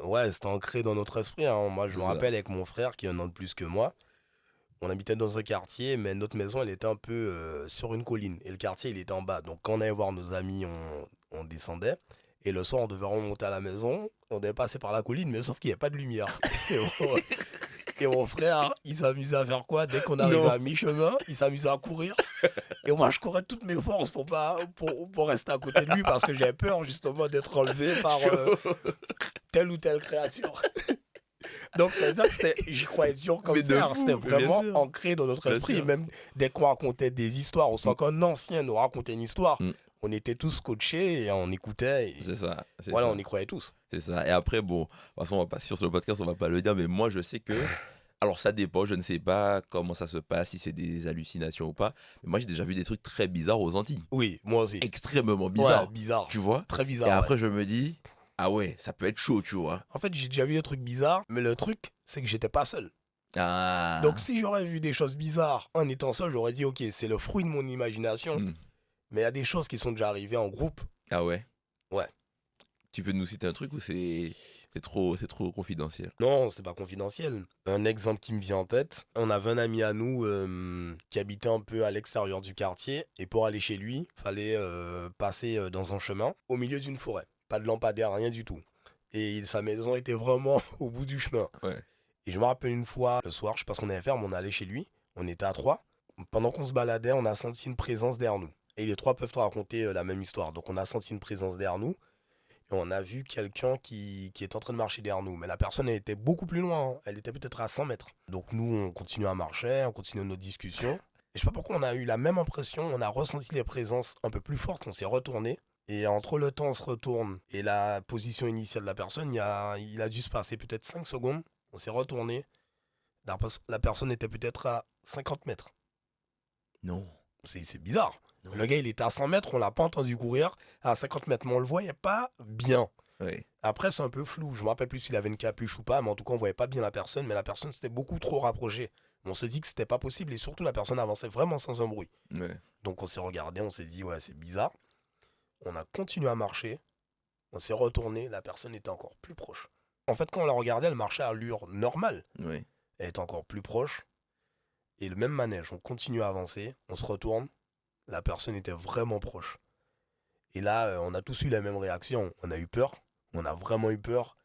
Ouais, c'est ancré dans notre esprit, hein. Moi, je C'est me ça. rappelle avec mon frère qui a un an de plus que moi. On habitait dans un quartier, mais notre maison, elle était un peu sur une colline. Et le quartier, il était en bas. Donc, quand on allait voir nos amis, on descendait. Et le soir, on devait remonter à la maison. On devait passer par la colline, mais sauf qu'il n'y avait pas de lumière. Et mon frère, il s'amusait à faire quoi? Dès qu'on arrivait Non. à mi-chemin, il s'amusait à courir. Et moi, je courais de toutes mes forces pour rester à côté de lui parce que j'avais peur justement d'être enlevé par telle ou telle créature. Donc, ça veut dire que j'y croyais dur comme Mais de fer. C'était fou, mais bien vraiment sûr, ancré dans notre bien esprit. Et sûr. même dès qu'on racontait des histoires, ou soit Mm, qu'un ancien nous racontait une histoire, mm. on était tous coachés et on écoutait. C'est Et ça, c'est voilà, ça. on y croyait tous. C'est ça. Et après, bon, de toute façon, on va pas, sur le podcast, on va pas le dire, mais moi, je sais que. Alors, ça dépend, je ne sais pas comment ça se passe, si c'est des hallucinations ou pas. Mais moi, j'ai déjà vu des trucs très bizarres aux Antilles. Oui, moi aussi. Extrêmement Ouais, bizarres. bizarre. Tu vois? Très Et bizarre, ouais. après, je me dis, ah ouais, ça peut être chaud, tu vois. En fait, j'ai déjà vu des trucs bizarres, mais le truc, c'est que j'étais pas seul. Donc, Ah. si j'aurais vu des choses bizarres en étant seul, j'aurais dit, ok, c'est le fruit de mon imagination. Hmm. Mais il y a des choses qui sont déjà arrivées en groupe. Ah ouais. Ouais. Tu peux nous citer un truc ou c'est trop confidentiel? Non, c'est pas confidentiel. Un exemple qui me vient en tête, on avait un ami à nous qui habitait un peu à l'extérieur du quartier. Et pour aller chez lui, fallait passer dans un chemin au milieu d'une forêt. Pas de lampadaire, rien du tout. Et sa maison était vraiment au bout du chemin. Ouais. Et je me rappelle une fois, le soir, je sais pas ce qu'on allait faire, mais on allait chez lui. On était à trois. Pendant qu'on se baladait, on a senti une présence derrière nous. Et les trois peuvent te raconter la même histoire. Donc on a senti une présence derrière nous. Et on a vu quelqu'un qui est en train de marcher derrière nous. Mais la personne, elle était beaucoup plus loin, hein. Elle était peut-être à 100 mètres. Donc nous, on continue à marcher, on continue nos discussions. Et je sais pas pourquoi on a eu la même impression. On a ressenti les présences un peu plus fortes. On s'est retourné. Et entre le temps, on se retourne et la position initiale de la personne, il a dû se passer peut-être 5 secondes. On s'est retourné. La personne était peut-être à 50 mètres. Non. C'est bizarre. Non. Le gars, il était à 100 mètres, on l'a pas entendu courir. À 50 mètres, mais on le voyait pas bien. Ouais. Après, c'est un peu flou. Je me rappelle plus s'il avait une capuche ou pas, mais en tout cas, on voyait pas bien la personne. Mais la personne s'était beaucoup trop rapprochée. On s'est dit que c'était pas possible et surtout, la personne avançait vraiment sans un bruit. Ouais. Donc, on s'est regardé, on s'est dit, ouais, c'est bizarre. On a continué à marcher. On s'est retourné, la personne était encore plus proche. En fait, quand on la regardait, elle marchait à allure normale. Ouais. Elle était encore plus proche. Et le même manège, on continue à avancer, on se retourne. La personne était vraiment proche. Et là, on a tous eu la même réaction. On a eu peur. On a vraiment eu peur.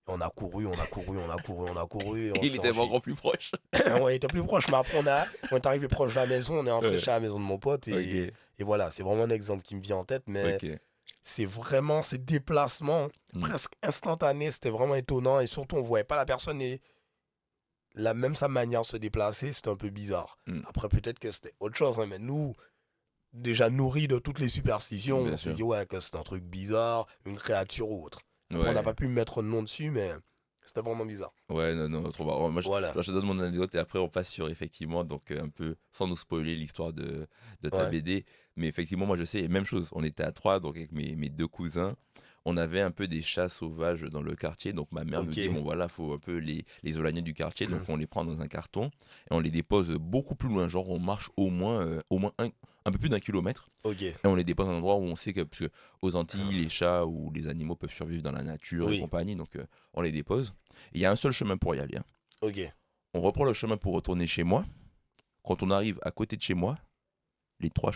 Et on a couru, on a couru, on a couru, on a couru. Et on Il s'est était enfui. encore plus proche. Ouais, il était plus proche. Mais après, on est arrivé proche de la maison. On est rentré Ouais. chez la maison de mon pote. Ok, Et voilà, c'est vraiment un exemple qui me vient en tête. Mais ok. c'est vraiment ces déplacements Hmm. presque instantanés. C'était vraiment étonnant. Et surtout, on voyait pas la personne et même sa manière de se déplacer. C'était un peu bizarre. Hmm. Après, peut-être que c'était autre chose. Hein, mais nous, déjà nourris de toutes les superstitions, Bien on s'est sûr. dit ouais que c'est un truc bizarre, une créature ou autre. Après on n'a Ouais. pas pu mettre de nom dessus, mais c'était vraiment bizarre. Ouais, non, non, trop marrant. Moi, Voilà. je te donne mon anecdote et après, on passe sur, effectivement, donc un peu, sans nous spoiler l'histoire de ta Ouais. BD. Mais effectivement, moi, je sais, et même chose, on était à trois, donc avec mes deux cousins, on avait un peu des chats sauvages dans le quartier. Donc, ma mère nous Ok. dit, bon, voilà, faut un peu les éloigner du quartier. Donc, on les prend dans un carton et on les dépose beaucoup plus loin. Genre, on marche au moins un peu plus d'1 kilomètre. Ok. Et on les dépose dans un endroit où on sait que, parce que aux Antilles, les chats ou les animaux peuvent survivre dans la nature et Oui. compagnie. Donc, on les dépose. Et il y a un seul chemin pour y aller, hein. Ok. On reprend le chemin pour retourner chez moi. Quand on arrive à côté de chez moi, les trois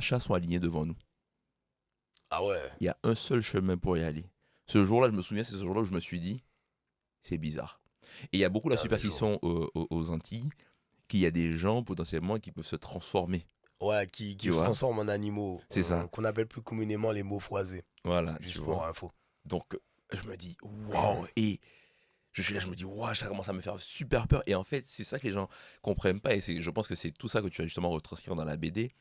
chats sont alignés devant nous. Ah ouais. Il y a un seul chemin pour y aller. Ce jour-là, je me souviens, c'est ce jour-là où je me suis dit, c'est bizarre. Et il y a beaucoup la Ah, c'est chaud. superstition aux Antilles qu'il y a des gens potentiellement qui peuvent se transformer. Ouais, Tu qui se vois. transforment en animaux, C'est ça. qu'on appelle plus communément les mots froisés, Voilà, tu juste pour vois. info. Donc, je me dis, waouh. Et je suis là, je me dis, waouh, ça commence à me faire super peur. Et en fait, c'est ça que les gens comprennent pas. Et je pense que c'est tout ça que tu as justement retranscrit dans la BD.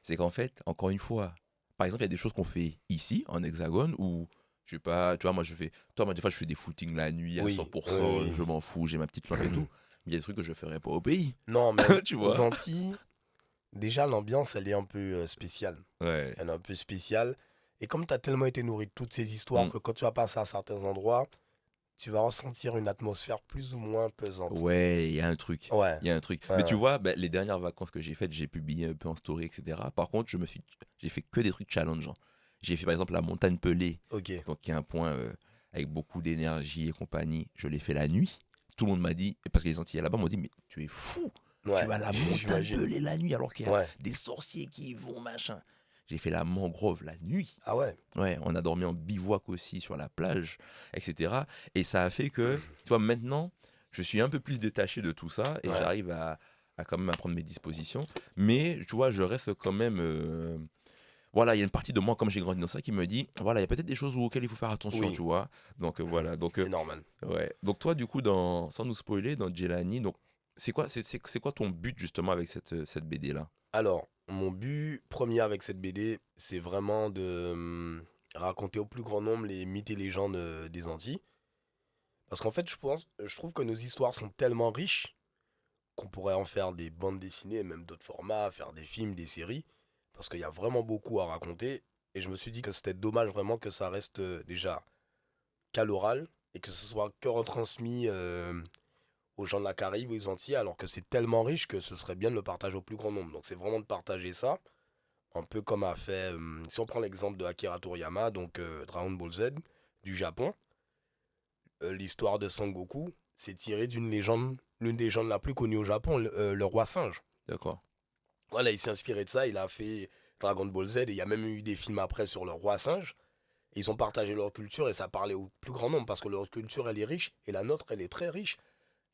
C'est qu'en fait, encore une fois, par exemple, il y a des choses qu'on fait ici, en Hexagone, où, je sais pas, tu vois, moi, des fois, je fais des footings la nuit à Oui, 100%, oui, je m'en fous, j'ai ma petite lampe et oui. tout. Mais il y a des trucs que je ferais pas au pays, Non, mais tu aux vois. Antilles, déjà l'ambiance elle est un peu spéciale. Ouais. Elle est un peu spéciale. Et comme tu as tellement été nourri de toutes ces histoires Mm. que quand tu vas passer à certains endroits, tu vas ressentir une atmosphère plus ou moins pesante. Ouais, il y a un truc. Ouais, Il y a un truc. ouais, Mais tu ouais. vois, bah, les dernières vacances que j'ai faites, j'ai publié un peu en story, etc. Par contre, j'ai fait que des trucs challengeants. J'ai fait par exemple la montagne Pelée, Ok. donc qui est un point avec beaucoup d'énergie et compagnie. Je l'ai fait la nuit. Tout le monde m'a dit, parce que les Antillais là-bas m'ont dit, mais tu es fou. Tu Ouais, vas à la montagne j'imagine. Pelée la nuit alors qu'il y a Ouais. des sorciers qui y vont, machin. J'ai fait la mangrove la nuit. Ah ouais. Ouais, on a dormi en bivouac aussi sur la plage, etc. Et ça a fait que, tu vois, maintenant, je suis un peu plus détaché de tout ça et Ouais. j'arrive à quand même à prendre mes dispositions. Mais, tu vois, je reste quand même... voilà, il y a une partie de moi, comme j'ai grandi dans ça, qui me dit, voilà, il y a peut-être des choses auxquelles il faut faire attention, Oui, tu vois. Donc, voilà. Donc, c'est normal. ouais. Donc, toi, du coup, sans nous spoiler, dans Jelani, donc, c'est quoi ton but, justement, avec cette BD-là? Alors, mon but premier avec cette BD, c'est vraiment de raconter au plus grand nombre les mythes et légendes des Antilles. Parce qu'en fait, je trouve que nos histoires sont tellement riches qu'on pourrait en faire des bandes dessinées, même d'autres formats, faire des films, des séries, parce qu'il y a vraiment beaucoup à raconter. Et je me suis dit que c'était dommage vraiment que ça reste déjà qu'à l'oral et que ce soit que retransmis aux gens de la Caraïbe ou aux Antilles, alors que c'est tellement riche que ce serait bien de le partager au plus grand nombre. Donc c'est vraiment de partager ça, un peu comme a fait, si on prend l'exemple de Akira Toriyama, donc Dragon Ball Z du Japon, l'histoire de Sangoku, c'est tiré d'une légende, l'une des légendes la plus connue au Japon, le roi singe. D'accord. Voilà, il s'est inspiré de ça, il a fait Dragon Ball Z et il y a même eu des films après sur le roi singe. Et ils ont partagé leur culture et ça parlait au plus grand nombre parce que leur culture elle est riche et la nôtre elle est très riche.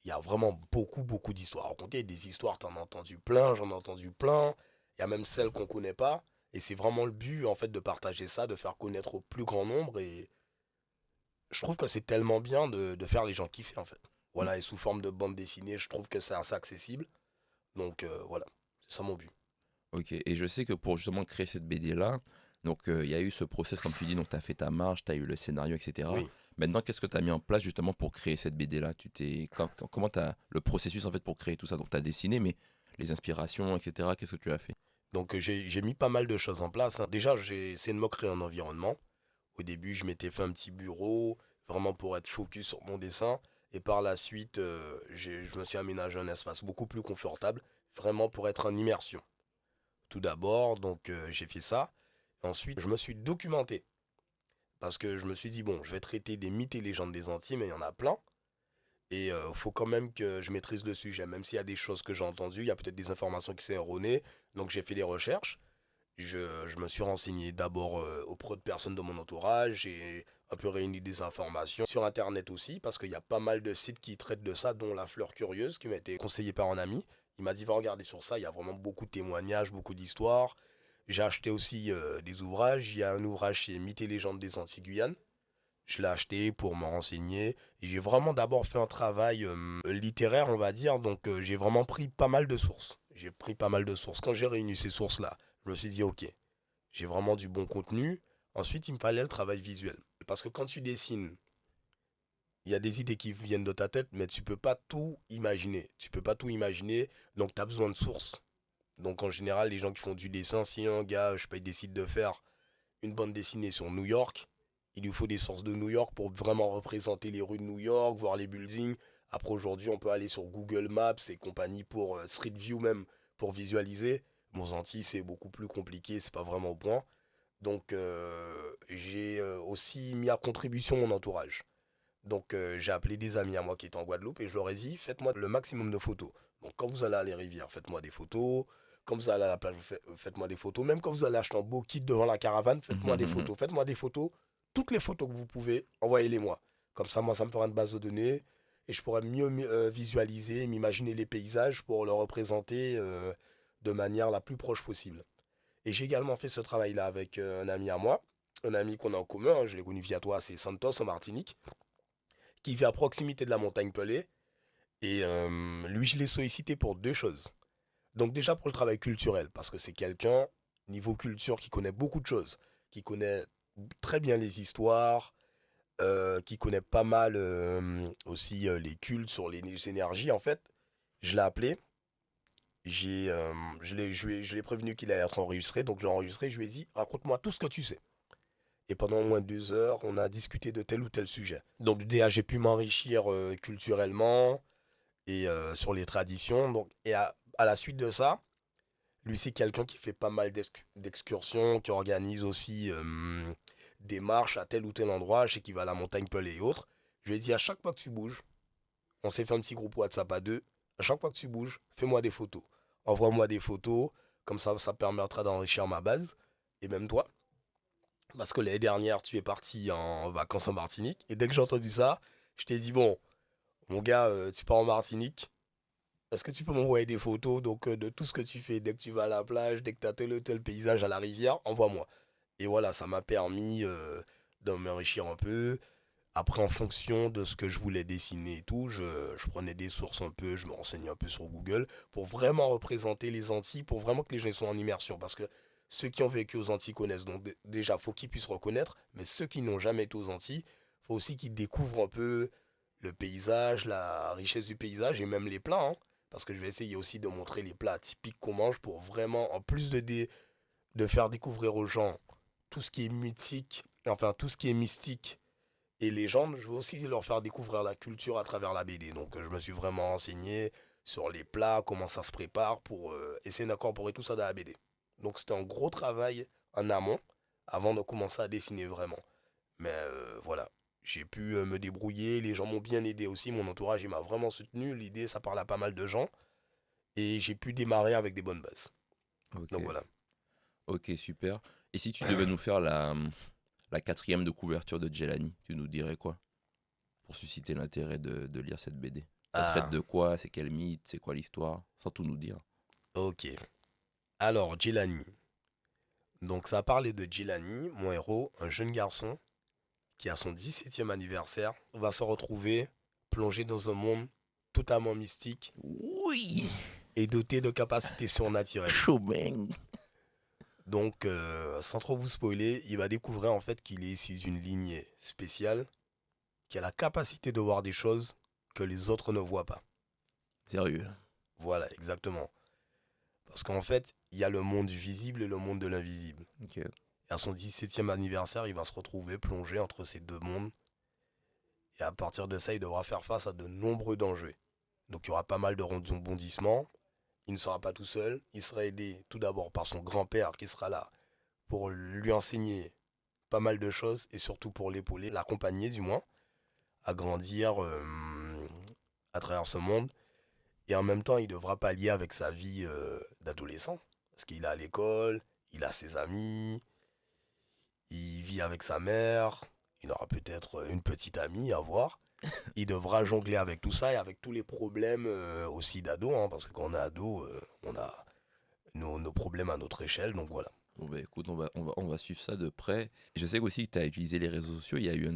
Il y a vraiment beaucoup, beaucoup d'histoires à raconter. Des histoires, t'en as entendu plein, j'en ai entendu plein. Il y a même celles qu'on connaît pas. Et c'est vraiment le but, en fait, de partager ça, de faire connaître au plus grand nombre. Et je trouve que c'est tellement bien de faire les gens kiffer, en fait. Mm. Voilà, et sous forme de bande dessinée, je trouve que c'est assez accessible. Donc voilà, c'est ça mon but. Ok, et je sais que pour justement créer cette BD-là, donc il y a eu ce process, comme tu dis, donc tu as fait ta marche, tu as eu le scénario, etc. Oui. Maintenant, qu'est-ce que tu as mis en place justement pour créer cette BD-là? Comment tu as le processus en fait pour créer tout ça? Donc tu as dessiné, mais les inspirations, etc., qu'est-ce que tu as fait? Donc j'ai mis pas mal de choses en place, hein. Déjà, j'ai essayé de me créer un environnement. Au début, je m'étais fait un petit bureau, vraiment pour être focus sur mon dessin. Et par la suite, je me suis aménagé un espace beaucoup plus confortable, vraiment pour être en immersion. Tout d'abord, donc j'ai fait ça. Ensuite, je me suis documenté. Parce que je me suis dit, bon, je vais traiter des mythes et légendes des Antilles, mais il y en a plein. Et il faut quand même que je maîtrise le sujet. Même s'il y a des choses que j'ai entendues, il y a peut-être des informations qui sont erronées. Donc j'ai fait des recherches. Je me suis renseigné d'abord auprès de personnes de mon entourage. J'ai un peu réuni des informations sur Internet aussi, parce qu'il y a pas mal de sites qui traitent de ça, dont La Fleur Curieuse, qui m'a été conseillé par un ami. Il m'a dit, va regarder sur ça, il y a vraiment beaucoup de témoignages, beaucoup d'histoires. J'ai acheté aussi des ouvrages. Il y a un ouvrage chez Mythes et légendes des Antilles-Guyane. Je l'ai acheté pour me renseigner. Et j'ai vraiment d'abord fait un travail littéraire, on va dire. Donc j'ai vraiment pris pas mal de sources. J'ai pris pas mal de sources. Quand j'ai réuni ces sources-là, je me suis dit, ok, j'ai vraiment du bon contenu. Ensuite, il me fallait le travail visuel. Parce que quand tu dessines, il y a des idées qui viennent de ta tête, mais tu peux pas tout imaginer. Tu peux pas tout imaginer, donc tu as besoin de sources. Donc en général, les gens qui font du dessin, si un gars, je sais pas, il décide de faire une bande dessinée sur New York, il lui faut des sources de New York pour vraiment représenter les rues de New York, voir les buildings. Après aujourd'hui, on peut aller sur Google Maps et compagnie pour Street View même pour visualiser. Mozanti, c'est beaucoup plus compliqué, c'est pas vraiment au point. Donc j'ai aussi mis à contribution mon entourage. Donc j'ai appelé des amis à moi qui étaient en Guadeloupe et je leur ai dit, faites-moi le maximum de photos. Donc quand vous allez à les rivières, faites-moi des photos. Quand vous allez à la plage, faites-moi des photos. Même quand vous allez acheter un beau kit devant la caravane, faites-moi des photos. Faites-moi des photos. Toutes les photos que vous pouvez, envoyez-les-moi. Comme ça, moi, ça me fera une base de données et je pourrais mieux visualiser, m'imaginer les paysages pour le représenter de manière la plus proche possible. Et j'ai également fait ce travail-là avec un ami à moi, un ami qu'on a en commun, hein, je l'ai connu via toi, c'est Santos en Martinique, qui vit à proximité de la montagne Pelée. Et lui, je l'ai sollicité pour deux choses. Donc déjà pour le travail culturel, parce que c'est quelqu'un, niveau culture, qui connaît beaucoup de choses, qui connaît très bien les histoires, qui connaît pas mal aussi les cultes sur les énergies, en fait. Je l'ai appelé, je l'ai prévenu qu'il allait être enregistré, donc je l'ai enregistré, je lui ai dit, raconte-moi tout ce que tu sais. Et pendant au moins 2 heures, on a discuté de tel ou tel sujet. Donc déjà, j'ai pu m'enrichir culturellement et sur les traditions. Donc, et à la suite de ça, lui, c'est quelqu'un qui fait pas mal d'excursions, qui organise aussi des marches à tel ou tel endroit. Je sais qu'il va à la montagne Peul et autres. Je lui ai dit, à chaque fois que tu bouges, on s'est fait un petit groupe WhatsApp à deux. À chaque fois que tu bouges, fais-moi des photos. Envoie-moi des photos. Comme ça permettra d'enrichir ma base. Et même toi. Parce que l'année dernière, tu es parti en vacances en Martinique. Et dès que j'ai entendu ça, je t'ai dit, bon, mon gars, tu pars en Martinique. Est-ce que tu peux m'envoyer des photos donc, de tout ce que tu fais dès que tu vas à la plage, dès que tu as tel ou tel paysage à la rivière, envoie-moi. Et voilà, ça m'a permis de m'enrichir un peu. Après, en fonction de ce que je voulais dessiner et tout, je prenais des sources un peu, je me renseignais un peu sur Google pour vraiment représenter les Antilles, pour vraiment que les gens soient en immersion. Parce que ceux qui ont vécu aux Antilles connaissent. Donc déjà, faut qu'ils puissent reconnaître. Mais ceux qui n'ont jamais été aux Antilles, faut aussi qu'ils découvrent un peu le paysage, la richesse du paysage et même les plats, hein. Parce que je vais essayer aussi de montrer les plats typiques qu'on mange pour vraiment, en plus de faire découvrir aux gens tout ce qui est mythique, enfin tout ce qui est mystique et légende, je veux aussi leur faire découvrir la culture à travers la BD. Donc je me suis vraiment renseigné sur les plats, comment ça se prépare pour essayer d'incorporer tout ça dans la BD. Donc c'était un gros travail en amont avant de commencer à dessiner vraiment. Mais voilà, j'ai pu me débrouiller, les gens m'ont bien aidé aussi, mon entourage il m'a vraiment soutenu, l'idée ça parle à pas mal de gens et j'ai pu démarrer avec des bonnes bases. Ok, Donc voilà. ok, super. Et si tu devais nous faire la quatrième de couverture de Jelani, tu nous dirais quoi? Pour susciter l'intérêt de lire cette BD. Ça traite Ah, de quoi? C'est quel mythe? C'est quoi l'histoire? Sans tout nous dire. ok. Alors, Jelani. Donc ça parlait de Jelani, mon héros, un jeune garçon qui à son 17e anniversaire va se retrouver plongé dans un monde totalement mystique Oui! et doté de capacités surnaturelles. Showbang! Donc, sans trop vous spoiler, il va découvrir en fait qu'il est issu d'une lignée spéciale qui a la capacité de voir des choses que les autres ne voient pas. Sérieux. Voilà, exactement. Parce qu'en fait, il y a le monde du visible et le monde de l'invisible. Ok. Et à son 17e anniversaire, il va se retrouver plongé entre ces deux mondes. Et à partir de ça, il devra faire face à de nombreux dangers. Donc il y aura pas mal de rebondissements. Il ne sera pas tout seul. Il sera aidé tout d'abord par son grand-père qui sera là pour lui enseigner pas mal de choses et surtout pour l'épauler, l'accompagner du moins, à grandir à travers ce monde. Et en même temps, il devra pallier avec sa vie d'adolescent. Parce qu'il est à l'école, il a ses amis, il vit avec sa mère, il aura peut-être une petite amie à voir. Il devra jongler avec tout ça et avec tous les problèmes aussi d'ado, hein, parce que quand on est ado, on a nos problèmes à notre échelle, donc voilà. Bon, bah écoute, on va suivre ça de près. Je sais aussi que tu as utilisé les réseaux sociaux. Il y a eu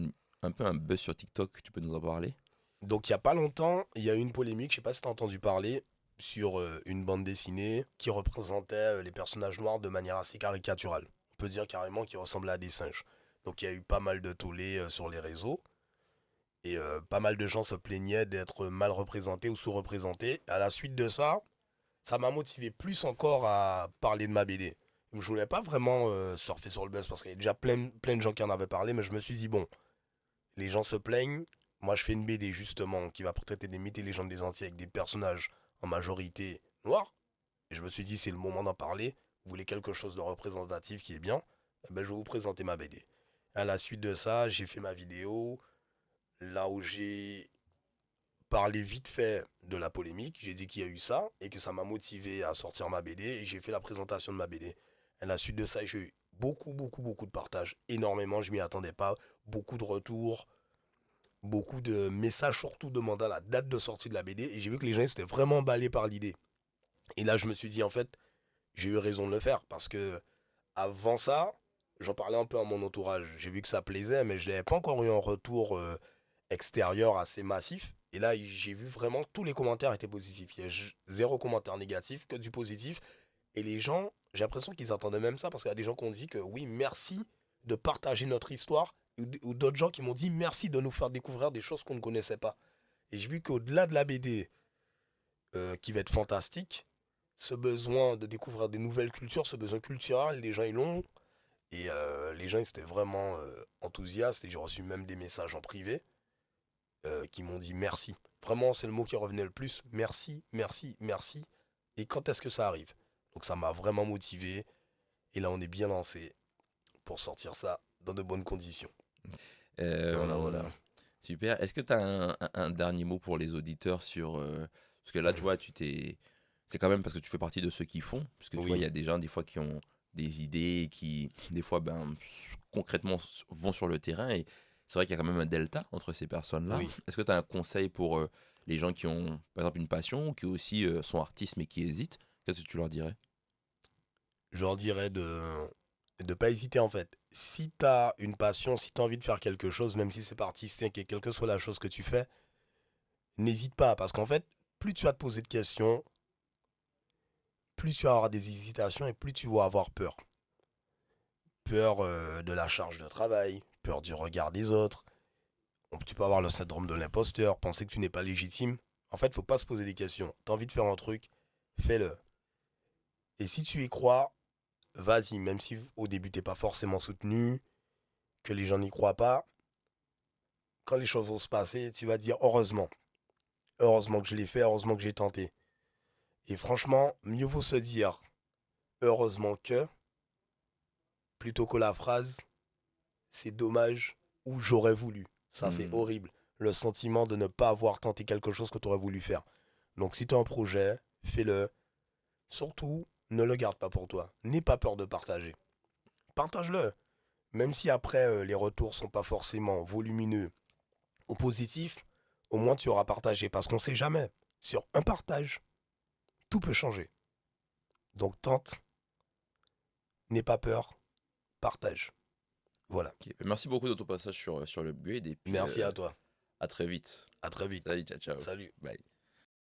un peu un buzz sur TikTok. Tu peux nous en parler? Donc il y a pas longtemps, il y a eu une polémique, je sais pas si tu as entendu parler, sur une bande dessinée qui représentait les personnages noirs de manière assez caricaturale. On peut dire carrément qu'ils ressemblaient à des singes. Donc il y a eu pas mal de tollés sur les réseaux. Et pas mal de gens se plaignaient d'être mal représentés ou sous-représentés. À la suite de ça, ça m'a motivé plus encore à parler de ma BD. Je voulais pas vraiment surfer sur le buzz parce qu'il y a déjà plein de gens qui en avaient parlé, mais je me suis dit, bon, les gens se plaignent. Moi, je fais une BD justement qui va traiter des mythes et légendes des Antilles avec des personnages en majorité noirs. Et je me suis dit, c'est le moment d'en parler. Vous voulez quelque chose de représentatif qui est bien, eh ben, je vais vous présenter ma BD. À la suite de ça, j'ai fait ma vidéo, là où j'ai parlé vite fait de la polémique. J'ai dit qu'il y a eu ça et que ça m'a motivé à sortir ma BD et j'ai fait la présentation de ma BD. À la suite de ça, j'ai eu beaucoup de partages. Énormément, je m'y attendais pas. Beaucoup de retours, beaucoup de messages, surtout demandant la date de sortie de la BD. Et j'ai vu que les gens étaient vraiment emballés par l'idée. Et là, je me suis dit, en fait, j'ai eu raison de le faire parce que avant ça, j'en parlais un peu à mon entourage. J'ai vu que ça plaisait, mais je n'avais pas encore eu un retour extérieur assez massif. Et là, j'ai vu vraiment tous les commentaires étaient positifs. Il y a zéro commentaire négatif, que du positif. Et les gens, j'ai l'impression qu'ils attendaient même ça parce qu'il y a des gens qui ont dit que oui, merci de partager notre histoire. Ou d'autres gens qui m'ont dit merci de nous faire découvrir des choses qu'on ne connaissait pas. Et j'ai vu qu'au-delà de la BD, qui va être fantastique, ce besoin de découvrir des nouvelles cultures, ce besoin culturel, les gens ils l'ont. Et les gens ils étaient vraiment enthousiastes. Et j'ai reçu même des messages en privé qui m'ont dit merci. Vraiment, c'est le mot qui revenait le plus. Merci, merci, merci. Et quand est-ce que ça arrive? Donc ça m'a vraiment motivé. Et là, on est bien lancé pour sortir ça dans de bonnes conditions. Voilà, Euh, voilà. Super. Est-ce que tu as un dernier mot pour les auditeurs sur... parce que là, tu vois, c'est quand même parce que tu fais partie de ceux qui font. Parce que tu vois, il Oui, y a des gens, des fois, qui ont des idées, qui, des fois, ben, concrètement, vont sur le terrain. Et c'est vrai qu'il y a quand même un delta entre ces personnes-là. oui. Est-ce que tu as un conseil pour les gens qui ont, par exemple, une passion ou qui aussi sont artistes mais qui hésitent? Qu'est-ce que tu leur dirais? Je leur dirais de ne pas hésiter en fait. Si tu as une passion, si tu as envie de faire quelque chose, même si c'est pas artistique et quelle que soit la chose que tu fais, n'hésite pas. Parce qu'en fait, plus tu vas te poser de questions, plus tu vas avoir des hésitations et plus tu vas avoir peur. Peur de la charge de travail, peur du regard des autres. Tu peux avoir le syndrome de l'imposteur, penser que tu n'es pas légitime. En fait, faut pas se poser des questions. T'as envie de faire un truc, fais-le. Et si tu y crois, vas-y, même si au début t'es pas forcément soutenu, que les gens n'y croient pas, quand les choses vont se passer, tu vas dire heureusement. Heureusement que je l'ai fait, heureusement que j'ai tenté. Et franchement, mieux vaut se dire heureusement que, plutôt que la phrase c'est dommage ou j'aurais voulu. Ça, c'est Hmm. horrible. Le sentiment de ne pas avoir tenté quelque chose que tu aurais voulu faire. Donc, si tu as un projet, fais-le. Surtout, ne le garde pas pour toi. N'aie pas peur de partager. Partage-le. Même si après, les retours sont pas forcément volumineux ou positifs, au moins tu auras partagé. Parce qu'on ne sait jamais. Sur un partage, tout peut changer. Donc, tente, n'aie pas peur, partage. Voilà. Ok. Merci beaucoup de ton passage sur l'upgrade et puis Merci à toi. à très vite. À très vite. Salut, ciao, ciao. Salut. Bye.